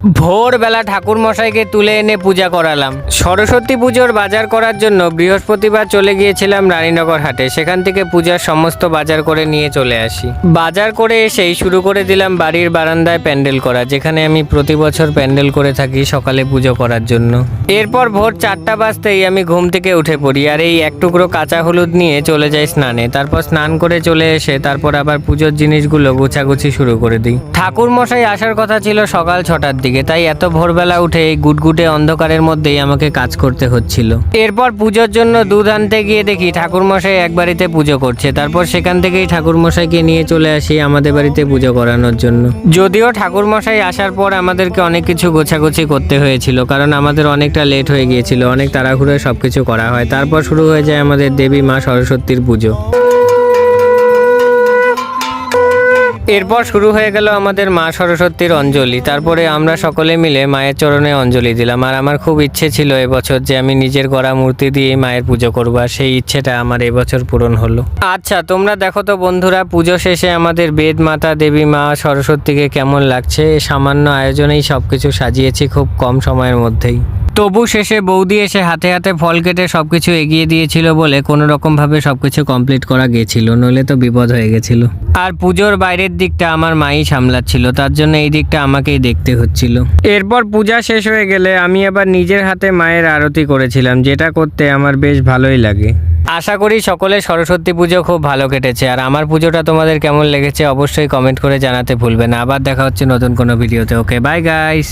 ভোরবেলা ঠাকুর মশাইকে তুলে এনে পূজা করালাম। সরস্বতী পুজোর বাজার করার জন্য বৃহস্পতিবার চলে গিয়েছিলাম রানীনগর হাটে। সেখান থেকে পূজার সমস্ত বাজার করে নিয়ে চলে আসি। বাজার করে এসেই শুরু করে দিলাম বাড়ির বারান্দায় প্যান্ডেল করা, যেখানে আমি প্রতি বছর প্যান্ডেল করে থাকি সকালে পুজো করার জন্য। এরপর ভোর 4টা বাজতেই আমি ঘুম থেকে উঠে পড়ি আর এই এক টুকরো কাঁচা হলুদ নিয়ে চলে যাই স্নানে। তারপর স্নান করে চলে এসে তারপর আবার পুজোর জিনিসগুলো গোছাগুছি শুরু করে দিই। ঠাকুর মশাই আসার কথা ছিল সকাল 6টার দিকে, তাই এত ভোরবেলা উঠে এই গুটগুটে অন্ধকারের মধ্যেই আমাকে কাজ করতে হচ্ছিল। এরপর পুজোর জন্য দুধ আনতে গিয়ে দেখি ঠাকুরমশাই এক বাড়িতে পুজো করছে। তারপর সেখান থেকেই ঠাকুরমশাইকে নিয়ে চলে আসি আমাদের বাড়িতে পুজো করানোর জন্য। যদিও ঠাকুরমশাই আসার পর আমাদেরকে অনেক কিছু গোছাগুছি করতে হয়েছিল, কারণ আমাদের অনেকটা লেট হয়ে গিয়েছিল, অনেক তাড়াহুড়োয় সবকিছু করা হয়। তারপর শুরু হয়ে যায় আমাদের দেবী মা সরস্বতীর পুজো। এরপর শুরু হয়ে গেল আমাদের মা সরস্বতীর অঞ্জলি। তারপরে আমরা সকলে মিলে মায়ের চরণে অঞ্জলি দিলাম। আর আমার খুব ইচ্ছে ছিল এবছর যে আমি নিজের গড়া মূর্তি দিয়ে মায়ের পুজো করবো, আর সেই ইচ্ছেটা আমার এবছর পূরণ হলো। আচ্ছা, তোমরা দেখো তো বন্ধুরা, পুজো শেষে আমাদের বেদ মাতা দেবী মা সরস্বতীকে কেমন লাগছে। সামান্য আয়োজনেই সবকিছু সাজিয়েছি খুব কম সময়ের মধ্যেই। তবু শেষে বৌদি এসে হাতে হাতে ফল কেটে সবকিছু এগিয়ে দিয়েছিল বলে কোনো রকম ভাবে সবকিছু কমপ্লিট করা গেছিল, নইলে তো বিপদ হয়ে গেছিল। আর পুজোর বাইরের দিকটা আমার মাই সামলাচ্ছিল, তার জন্য এই দিকটা আমাকেই দেখতে হচ্ছিল। এরপর পূজা শেষ হয়ে গেলে আমি আবার নিজের হাতে মায়ের আরতি করেছিলাম, যেটা করতে আমার বেশ ভালোই লাগে। আশা করি সকলে সরস্বতী পুজো খুব ভালো কেটেছে। আর আমার পুজোটা তোমাদের কেমন লেগেছে অবশ্যই কমেন্ট করে জানাতে ভুলবে না। আবার দেখা হচ্ছে নতুন কোনো ভিডিওতে। ওকে, বাই গাইস।